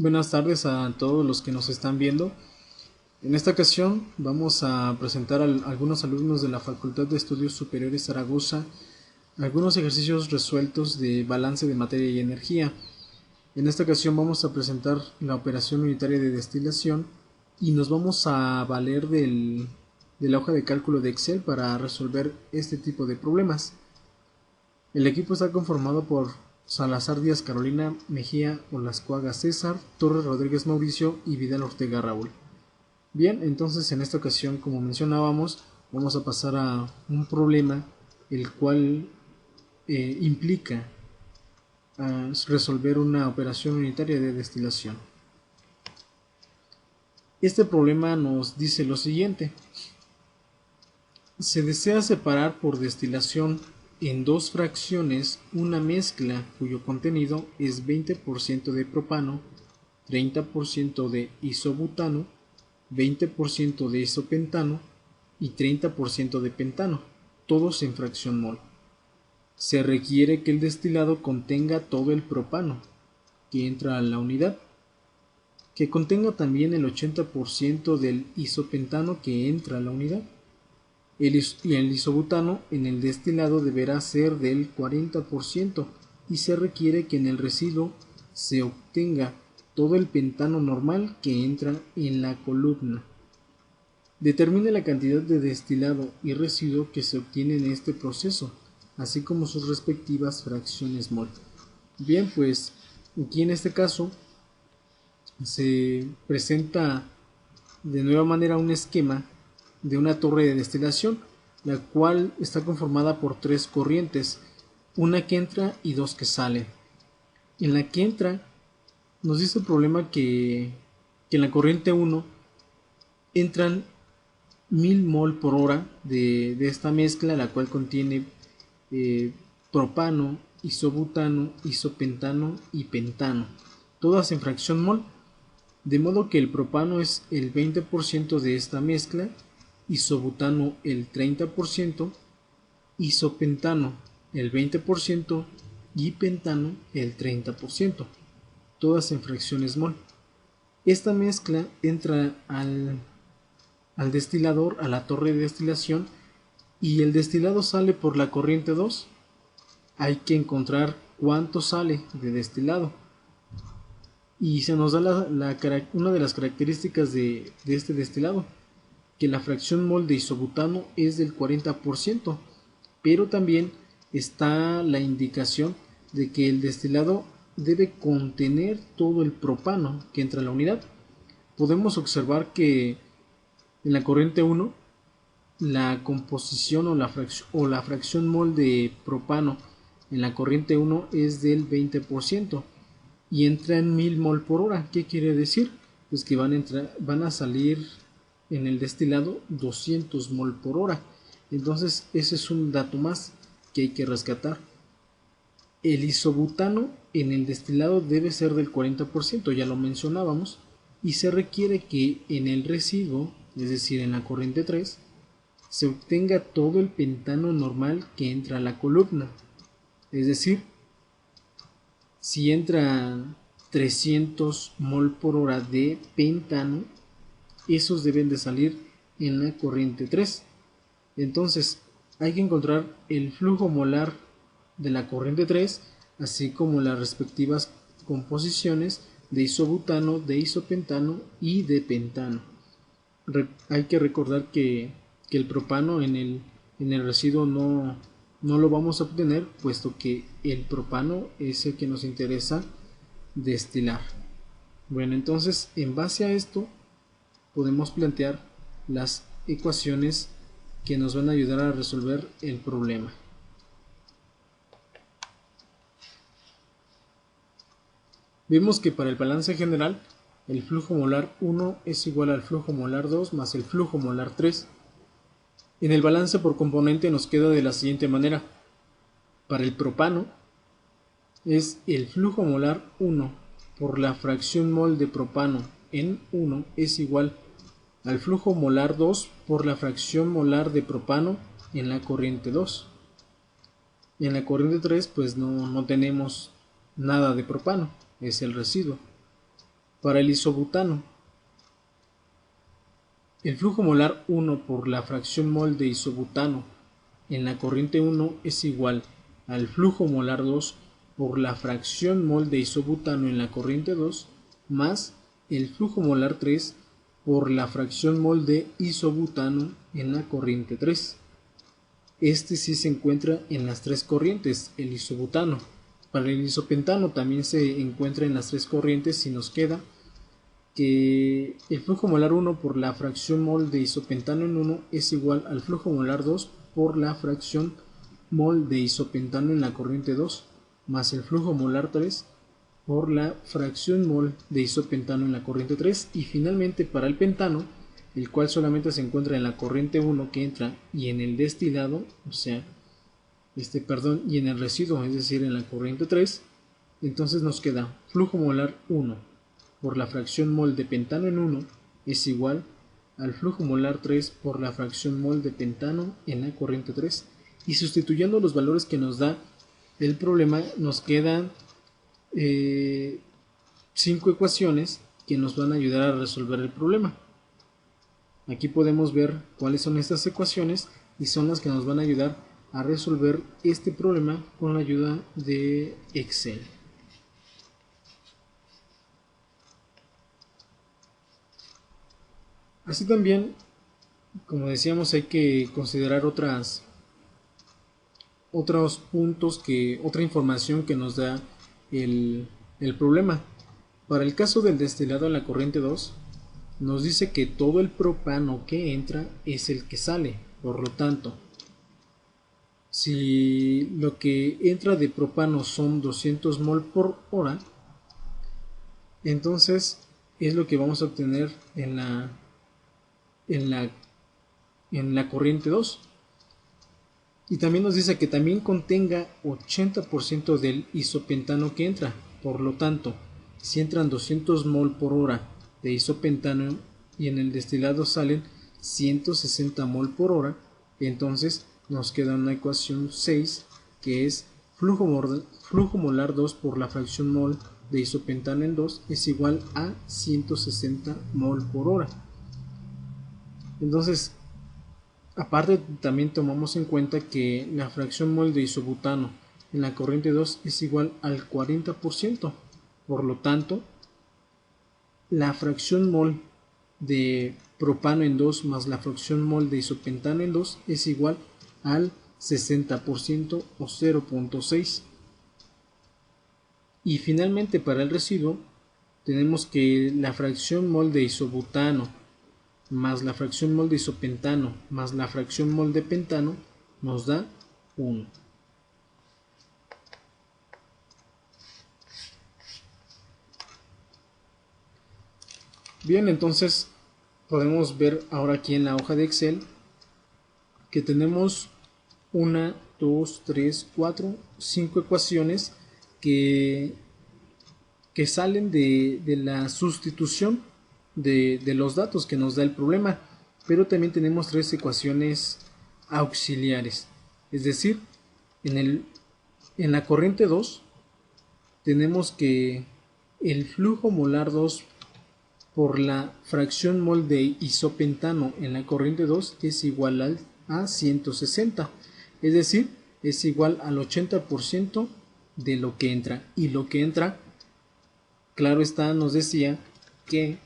Buenas tardes a todos los que nos están viendo. En esta ocasión vamos a presentar a algunos alumnos de la Facultad de Estudios Superiores Zaragoza algunos ejercicios resueltos de balance de materia y energía. En esta ocasión vamos a presentar la operación unitaria de destilación y nos vamos a valer de la hoja de cálculo de Excel para resolver este tipo de problemas. El equipo está conformado por Salazar Díaz Carolina, Mejía Olascuaga César, Torres Rodríguez Mauricio y Vidal Ortega Raúl. Bien, entonces en esta ocasión, como mencionábamos, vamos a pasar a un problema el cual implica resolver una operación unitaria de destilación. Este problema nos dice lo siguiente: se desea separar por destilación en dos fracciones una mezcla cuyo contenido es 20% de propano, 30% de isobutano, 20% de isopentano y 30% de pentano, todos en fracción mol. Se requiere que el destilado contenga todo el propano que entra a la unidad, que contenga también el 80% del isopentano que entra a la unidad, y el isobutano en el destilado deberá ser del 40% y se requiere que en el residuo se obtenga todo el pentano normal que entra en la columna. Determine la cantidad de destilado y residuo que se obtiene en este proceso, así como sus respectivas fracciones mol. Bien, pues aquí en este caso se presenta de nueva manera un esquema de una torre de destilación, la cual está conformada por tres corrientes, una que entra y dos que salen. En la que entra nos dice el problema que en la corriente 1 entran 1000 mol por hora de esta mezcla, la cual contiene propano, isobutano, isopentano y pentano, todas en fracción mol, de modo que el propano es el 20% de esta mezcla, isobutano el 30%, isopentano el 20% y pentano el 30%, todas en fracciones mol. Esta mezcla entra al destilador, a la torre de destilación, y el destilado sale por la corriente 2. Hay que encontrar cuánto sale de destilado. Y se nos da una de las características de este destilado, que la fracción mol de isobutano es del 40%, pero también está la indicación de que el destilado debe contener todo el propano que entra a la unidad. Podemos observar que en la corriente 1 la composición o la fracción mol de propano en la corriente 1 es del 20% y entra en 1000 mol por hora. ¿Qué quiere decir? Pues que van a salir en el destilado 200 mol por hora. Entonces ese es un dato más que hay que rescatar. El isobutano en el destilado debe ser del 40%, ya lo mencionábamos, y se requiere que en el residuo, es decir, en la corriente 3, se obtenga todo el pentano normal que entra a la columna. Es decir, si entra 300 mol por hora de pentano, esos deben de salir en la corriente 3. Entonces hay que encontrar el flujo molar de la corriente 3, así como las respectivas composiciones de isobutano, de isopentano y de pentano. Hay que recordar que el propano en el residuo no lo vamos a obtener, puesto que el propano es el que nos interesa destilar. Bueno, entonces en base a esto podemos plantear las ecuaciones que nos van a ayudar a resolver el problema. Vemos que para el balance general el flujo molar 1 es igual al flujo molar 2 más el flujo molar 3. En el balance por componente nos queda de la siguiente manera: para el propano es el flujo molar 1 por la fracción mol de propano en 1 es igual al flujo molar 2 por la fracción molar de propano en la corriente 2. Y en la corriente 3 pues no tenemos nada de propano, es el residuo. Para el isobutano, el flujo molar 1 por la fracción mol de isobutano en la corriente 1 es igual al flujo molar 2 por la fracción mol de isobutano en la corriente 2 más el flujo molar 3 por la fracción mol de isobutano en la corriente 3. Este sí se encuentra en las tres corrientes, el isobutano. Para el isopentano también se encuentra en las tres corrientes y nos queda que el flujo molar 1 por la fracción mol de isopentano en 1 es igual al flujo molar 2 por la fracción mol de isopentano en la corriente 2 más el flujo molar 3 por la fracción mol de isopentano en la corriente 3. Y finalmente para el pentano, el cual solamente se encuentra en la corriente 1 que entra y en el destilado, o sea, y en el residuo, es decir, en la corriente 3, entonces nos queda flujo molar 1 por la fracción mol de pentano en 1 es igual al flujo molar 3 por la fracción mol de pentano en la corriente 3. Y sustituyendo los valores que nos da el problema, nos quedan 5 ecuaciones que nos van a ayudar a resolver el problema. Aquí podemos ver cuáles son estas ecuaciones y son las que nos van a ayudar a resolver este problema con la ayuda de Excel. Así también, como decíamos, hay que considerar otros puntos, otra información que nos da el problema. Para el caso del destilado en la corriente 2, nos dice que todo el propano que entra es el que sale. Por lo tanto, si lo que entra de propano son 200 mol por hora, entonces es lo que vamos a obtener en la corriente 2. Y también nos dice que también contenga 80% del isopentano que entra. Por lo tanto, si entran 200 mol por hora de isopentano y en el destilado salen 160 mol por hora, entonces nos queda una ecuación 6 que es flujo molar 2 por la fracción mol de isopentano en 2 es igual a 160 mol por hora. Entonces, aparte también tomamos en cuenta que la fracción mol de isobutano en la corriente 2 es igual al 40%. Por lo tanto, la fracción mol de propano en 2 más la fracción mol de isopentano en 2 es igual al 60% o 0.6. Y finalmente para el residuo tenemos que la fracción mol de isobutano más la fracción mol de isopentano más la fracción mol de pentano nos da 1. Bien, entonces podemos ver ahora aquí en la hoja de Excel que tenemos 1, 2, 3, 4, 5 ecuaciones que salen de la sustitución de los datos que nos da el problema, pero también tenemos 3 ecuaciones auxiliares, es decir, en la corriente 2 tenemos que el flujo molar 2 por la fracción mol de isopentano en la corriente 2 es igual a 160, es decir, es igual al 80% de lo que entra, y lo que entra, claro está, nos decía que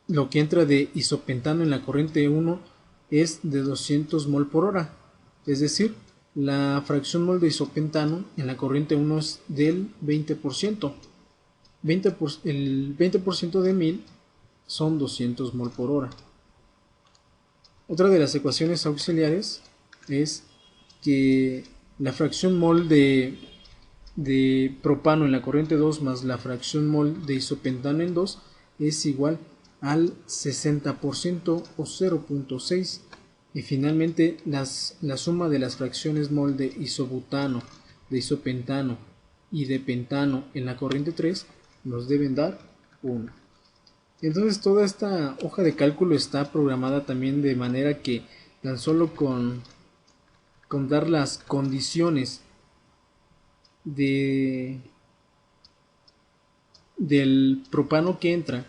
lo que entra de isopentano en la corriente 1 es de 200 mol por hora, es decir, la fracción mol de isopentano en la corriente 1 es del 20%. El 20% de 1000 son 200 mol por hora. Otra de las ecuaciones auxiliares es que la fracción mol de propano en la corriente 2 más la fracción mol de isopentano en 2 es igual al 60% o 0.6. Y finalmente la suma de las fracciones mol de isobutano, de isopentano y de pentano en la corriente 3 nos deben dar 1. Entonces toda esta hoja de cálculo está programada también de manera que tan solo con dar las condiciones de del propano que entra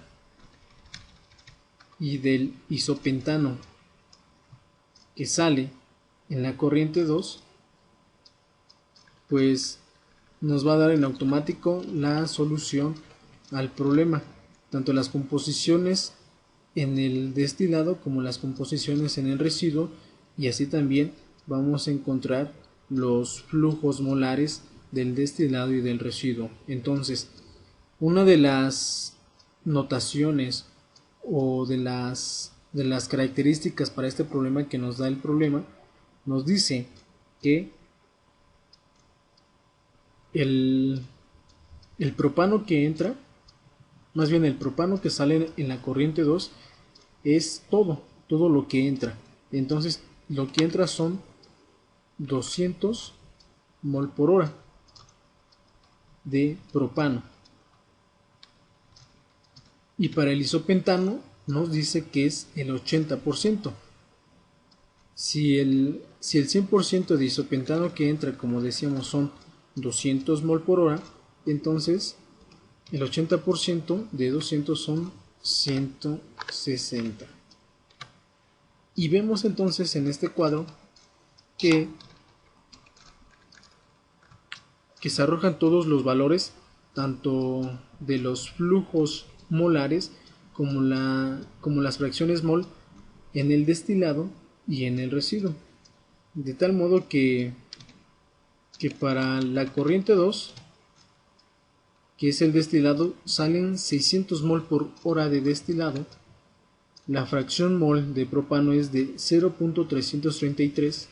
y del isopentano que sale en la corriente 2, pues nos va a dar en automático la solución al problema, tanto las composiciones en el destilado como las composiciones en el residuo, y así también vamos a encontrar los flujos molares del destilado y del residuo. Entonces, una de las notaciones o de las características para este problema que nos da el problema, nos dice que el propano que entra, más bien el propano que sale en la corriente 2, es todo lo que entra. Entonces lo que entra son 200 mol por hora de propano. Y para el isopentano nos dice que es el 80%. Si el 100% de isopentano que entra, como decíamos, son 200 mol por hora, entonces el 80% de 200 son 160. Y vemos entonces en este cuadro que se arrojan todos los valores, tanto de los flujos molares como las fracciones mol en el destilado y en el residuo. De tal modo que para la corriente 2, que es el destilado, salen 600 mol por hora de destilado. La fracción mol de propano es de 0.333,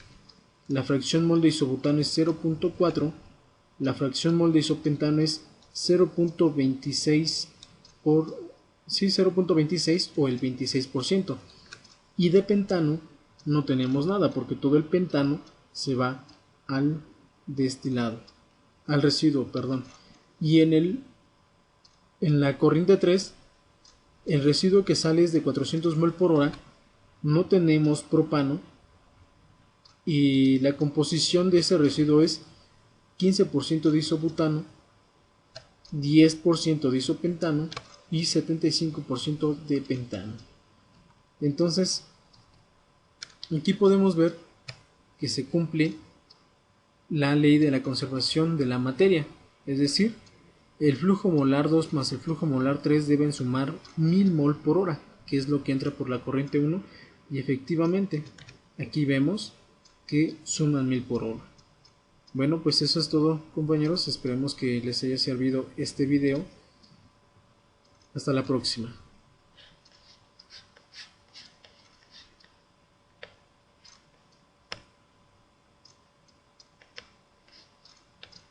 la fracción mol de isobutano es 0.4, la fracción mol de isopentano es 0.26 o el 26%. Y de pentano no tenemos nada porque todo el pentano se va al destilado, al residuo, perdón. Y en la corriente 3, el residuo que sale es de 400 mol por hora, no tenemos propano y la composición de ese residuo es 15% de isobutano, 10% de isopentano y 75% de pentano. Entonces, aquí podemos ver que se cumple la ley de la conservación de la materia, es decir, el flujo molar 2 más el flujo molar 3 deben sumar 1000 mol por hora, que es lo que entra por la corriente 1, y efectivamente aquí vemos que suman 1000 por hora. Bueno, pues eso es todo, compañeros, esperemos que les haya servido este video. Hasta la próxima.